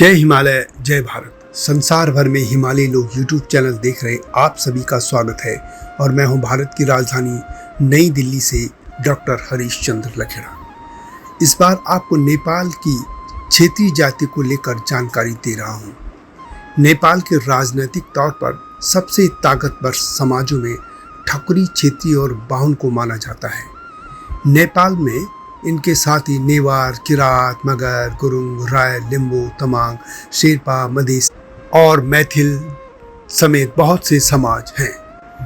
जय हिमालय जय भारत। संसार भर में हिमालयी लोग यूट्यूब चैनल देख रहे आप सभी का स्वागत है और मैं हूं भारत की राजधानी नई दिल्ली से डॉक्टर हरीश चंद्र लखेड़ा। इस बार आपको नेपाल की क्षेत्रीय जाति को लेकर जानकारी दे रहा हूं। नेपाल के राजनीतिक तौर पर सबसे ताकतवर समाजों में ठकुरी, क्षेत्री और बाहुन को माना जाता है। नेपाल में इनके साथ ही नेवार, किरात, मगर, गुरुंग, राय, लिम्बू, तमांग, शेरपा, मधेश और मैथिल समेत बहुत से समाज हैं।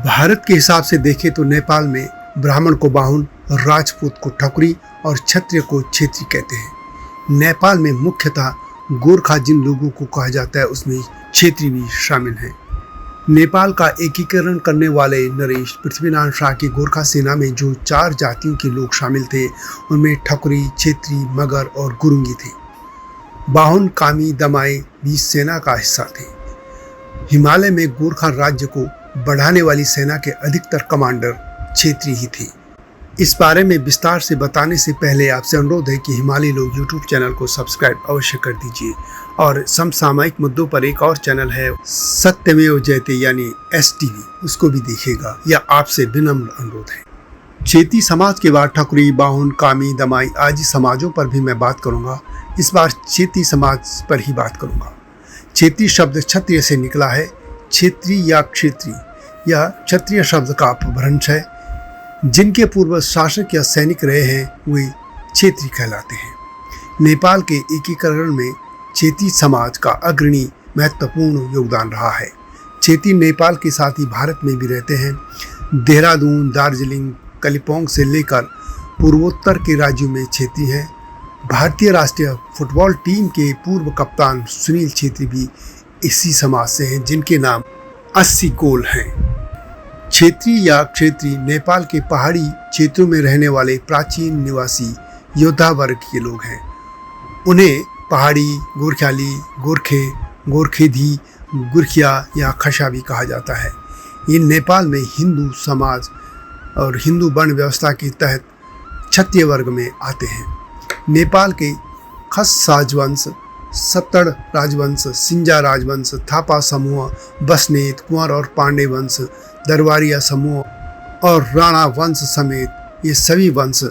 भारत के हिसाब से देखें तो नेपाल में ब्राह्मण को बाहुन, राजपूत को ठकुरी और क्षत्रिय को क्षेत्री कहते हैं। नेपाल में मुख्यतः गोरखा जिन लोगों को कहा जाता है उसमें क्षेत्री भी शामिल हैं। नेपाल का एकीकरण करने वाले नरेश पृथ्वीनारायण शाह की गोरखा सेना में जो 4 जातियों के लोग शामिल थे उनमें ठकुरी, क्षेत्री, मगर और गुरुंगी थे। बाहुन, कामी, दमाई भी सेना का हिस्सा थे। हिमालय में गोरखा राज्य को बढ़ाने वाली सेना के अधिकतर कमांडर क्षेत्री ही थे। इस बारे में विस्तार से बताने से पहले आपसे अनुरोध है कि हिमालयी लोग यूट्यूब चैनल को सब्सक्राइब अवश्य कर दीजिए और समसामयिक मुद्दों पर एक और चैनल है सत्यमेव जयते यानी STV, उसको भी देखिएगा, यह आपसे विनम्र अनुरोध है। क्षेत्री समाज के बाद ठकुरी, बाहुन, कामी, दमाई आदि समाजों पर भी मैं बात करूंगा। इस बार क्षेत्री समाज पर ही बात करूंगा। क्षेत्री शब्द क्षत्रिय से निकला है। क्षेत्री या क्षेत्री यह क्षत्रिय शब्द का अपभ्रंश है। जिनके पूर्व शासक या सैनिक रहे हैं वे क्षेत्री कहलाते हैं। नेपाल के एकीकरण में क्षेत्री समाज का अग्रणी महत्वपूर्ण योगदान रहा है। क्षेत्री नेपाल के साथ ही भारत में भी रहते हैं। देहरादून, दार्जिलिंग, कालिम्पोंग से लेकर पूर्वोत्तर के राज्यों में क्षेत्री हैं। भारतीय राष्ट्रीय फुटबॉल टीम के पूर्व कप्तान सुनील क्षेत्री भी इसी समाज से हैं, जिनके नाम 80 गोल हैं। क्षेत्री या क्षेत्री नेपाल के पहाड़ी क्षेत्रों में रहने वाले प्राचीन निवासी योद्धा वर्ग के लोग हैं। उन्हें पहाड़ी, गोरख्याली, गोरखे, गोरखेधी, गुरखिया या खशा भी कहा जाता है। ये नेपाल में हिंदू समाज और हिंदू वर्ण व्यवस्था के तहत क्षत्रिय वर्ग में आते हैं। नेपाल के खस राजवंश, सत्तड़ राजवंश, सिंजा राजवंश, थापा समूह, बसनेत, कुंवर और पांडे वंश, दरबारिया समूह और राणा वंश समेत ये सभी वंश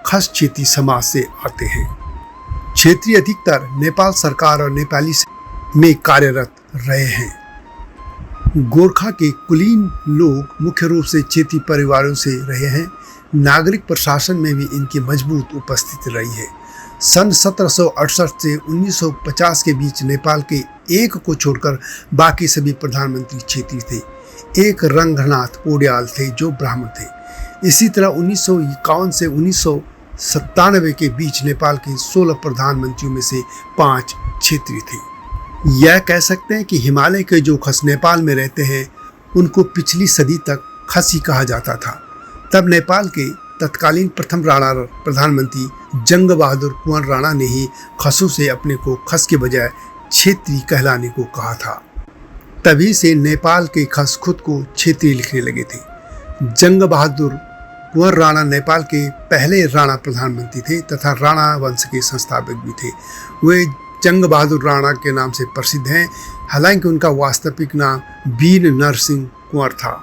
खस क्षेत्री समाज से आते हैं। क्षेत्री अधिकतर नेपाल सरकार और नेपाली में कार्यरत रहे हैं। गोरखा के कुलीन लोग मुख्य रूप से क्षेत्री परिवारों से रहे हैं। नागरिक प्रशासन में भी इनकी मजबूत उपस्थिति रही है। सन 1768 से 1950 के बीच नेपाल के एक को छोड़कर बाकी सभी प्रधानमंत्री क्षेत्री थे। एक रंगनाथ पौड्याल थे जो ब्राह्मण थे। इसी तरह 1951 से 1997 के बीच नेपाल के 16 प्रधानमंत्रियों में से 5 क्षेत्री थे। यह कह सकते हैं कि हिमालय के जो खस नेपाल में रहते हैं उनको पिछली सदी तक खसी कहा जाता था। तब नेपाल के तत्कालीन प्रथम राणा प्रधानमंत्री जंग बहादुर कुंवर राणा ने ही खसों से अपने को खस के बजाय क्षेत्री कहलाने को कहा था। तभी से नेपाल के खस खुद को क्षेत्री लिखने लगे थे। जंग बहादुर कुंवर राणा नेपाल के पहले राणा प्रधानमंत्री थे तथा राणा वंश के संस्थापक भी थे। वे जंग बहादुर राणा के नाम से प्रसिद्ध हैं, हालांकि उनका वास्तविक नाम वीर नरसिंह कुंवर था।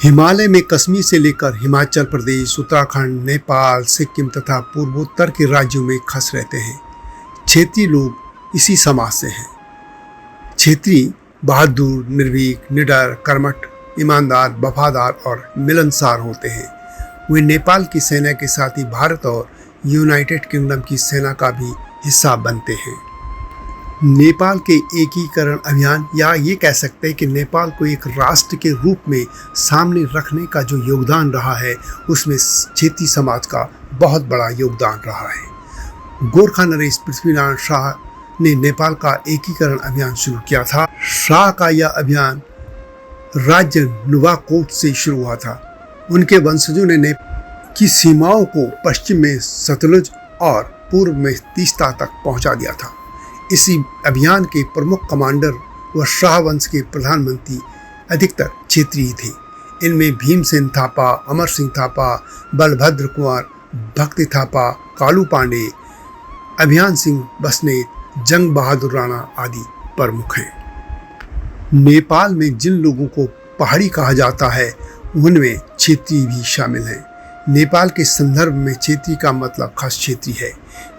हिमालय में कश्मीर से लेकर हिमाचल प्रदेश, उत्तराखंड, नेपाल, सिक्किम तथा पूर्वोत्तर के राज्यों में खस रहते हैं। क्षेत्री लोग इसी समाज से हैं। क्षेत्री बहादुर, निर्भीक, निडर, कर्मठ, ईमानदार, वफादार और मिलनसार होते हैं। वे नेपाल की सेना के साथ ही भारत और यूनाइटेड किंगडम की सेना का भी हिस्सा बनते हैं। नेपाल के एकीकरण अभियान या ये कह सकते हैं कि नेपाल को एक राष्ट्र के रूप में सामने रखने का जो योगदान रहा है उसमें क्षेत्री समाज का बहुत बड़ा योगदान रहा है। गोरखा नरेश पृथ्वीनारायण शाह ने नेपाल का एकीकरण अभियान शुरू किया था। शाह का यह अभियान राज्य नुवाकोट से शुरू हुआ था। उनके वंशजों ने की सीमाओं को पश्चिम में सतलुज और पूर्व में तीस्ता तक पहुंचा दिया था। इसी अभियान के प्रमुख कमांडर व शाह वंश के प्रधानमंत्री अधिकतर क्षेत्रीय थे। इनमें भीमसेन थापा, अमर सिंह थापा, बलभद्र कुंवर, भक्ति थापा, कालू पांडे, अभियान सिंह बसनेत, जंग बहादुर राणा आदि प्रमुख हैं। नेपाल में जिन लोगों को पहाड़ी कहा जाता है उनमें क्षेत्रीय भी शामिल हैं। नेपाल के संदर्भ में क्षेत्रीय का मतलब खस क्षेत्रीय है।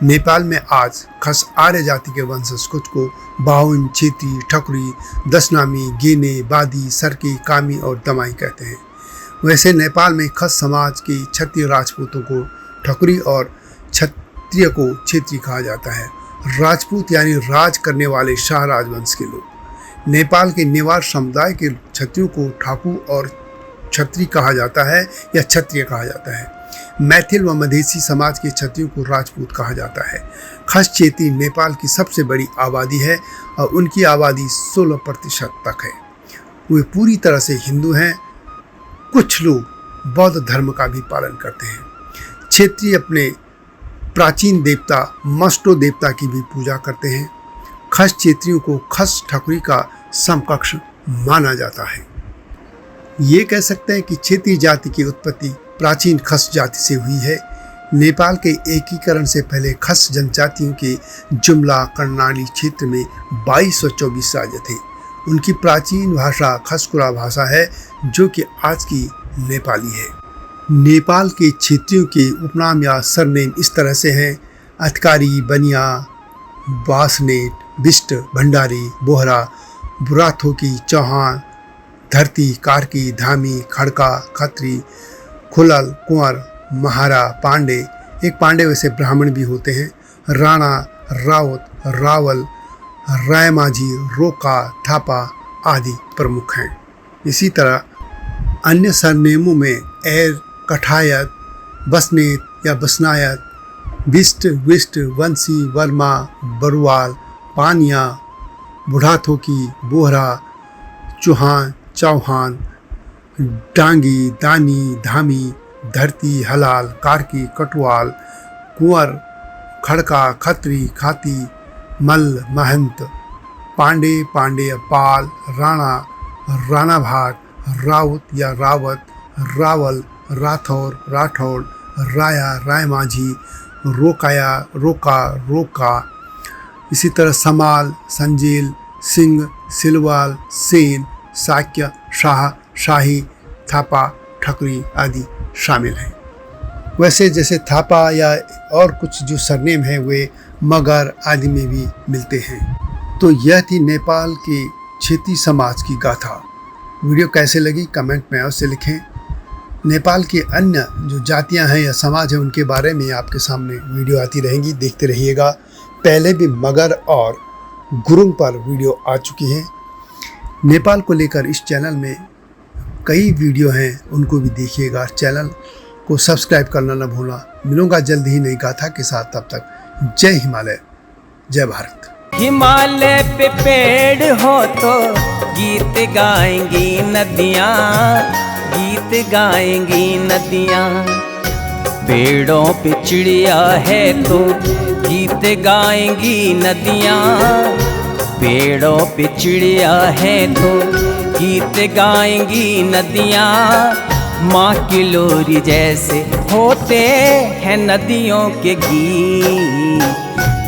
नेपाल में आज खस आर्य जाति के वंशज खुद को बाहुन, क्षेत्री, ठकुरी, दशनामी, गेने, बादी, सरके, कामी और दमाई कहते हैं। वैसे नेपाल में खस समाज के क्षत्रिय राजपूतों को ठकुरी और क्षत्रिय को क्षेत्रीय कहा जाता है। राजपूत यानी राज करने वाले शाह राजवंश के लोग। नेपाल के नेवार समुदाय के क्षत्रियों को ठाकुर और क्षत्रिय कहा जाता है या क्षत्रिय कहा जाता है। मैथिल व मधेसी समाज के क्षत्रियों को राजपूत कहा जाता है। खस क्षेत्रीय नेपाल की सबसे बड़ी आबादी है और उनकी आबादी 16% तक है। वे पूरी तरह से हिंदू हैं। कुछ लोग बौद्ध धर्म का भी पालन करते हैं। क्षेत्रीय अपने प्राचीन देवता मस्टो देवता की भी पूजा करते हैं। खस क्षेत्रियों को खस ठकुरी का समकक्ष माना जाता है। ये कह सकते हैं कि क्षेत्रीय जाति की उत्पत्ति प्राचीन खस जाति से हुई है। नेपाल के एकीकरण से पहले खस जनजातियों के जुमला कर्णाली क्षेत्र में 2224 राज्य थे। उनकी प्राचीन भाषा खसकुरा भाषा है जो कि आज की नेपाली है। नेपाल के क्षेत्रियों के उपनाम या सरनेम इस तरह से हैं: अधिकारी, बनिया, बासनेट, बिष्ट, भंडारी, बोहरा, बुराथोकी, चौहान, धरती, कार्की, धामी, खड़का, खत्री, खुलल, कुंवर, महारा, पांडे। एक पांडे वैसे ब्राह्मण भी होते हैं। राणा, रावत, रावल, रायमाझी, रोका, थापा आदि प्रमुख हैं। इसी तरह अन्य सरनेमों में एर, कठायत, बसनेत या बसनायत, बिष्ट, विष्ट, वंशी, वर्मा, बरुआल, पानिया, बुढ़ाथोकी, बोहरा, चौहान, चौहान, डांगी, दानी, धामी, धरती, हलाल, कार्की, कटवाल, कुंवर, खड़का, खत्री, खाती, मल्ल, महंत, पांडे, पांडे, पाल, राणा, राणा भाग, राउत या रावत, रावल, राठौर, राठौड़, राया, रायमाझी, रोकाया, रोका, रोका। इसी तरह समाल, संजील, सिंह, सिलवाल, सेन, साक्य, शाह, शाही, थापा, ठकुरी आदि शामिल हैं। वैसे जैसे थापा या और कुछ जो सरनेम हैं वे मगर आदि में भी मिलते हैं। तो यह थी नेपाल के क्षेत्रीय समाज की गाथा। वीडियो कैसे लगी कमेंट में अवश्य लिखें। नेपाल के अन्य जो जातियां हैं या समाज हैं उनके बारे में आपके सामने वीडियो आती रहेंगी, देखते रहिएगा। पहले भी मगर और गुरुंग पर वीडियो आ चुकी है। नेपाल को लेकर इस चैनल में कई वीडियो हैं, उनको भी देखिएगा। चैनल को सब्सक्राइब करना न भूलना। मिलूंगा जल्द ही नई गाथा के साथ। तब तक जय हिमालय, जय भारत। हिमालय पे पेड़ हो तो गीत गाएंगी नदियाँ, गीत गाएंगी नदियाँ। पेड़ों पे चिड़िया है तो गीत गाएंगी नदियाँ, पेड़ों पे चिड़िया है तो गीत गाएंगी नदियाँ। माँ की लोरी जैसे होते हैं नदियों के गीत।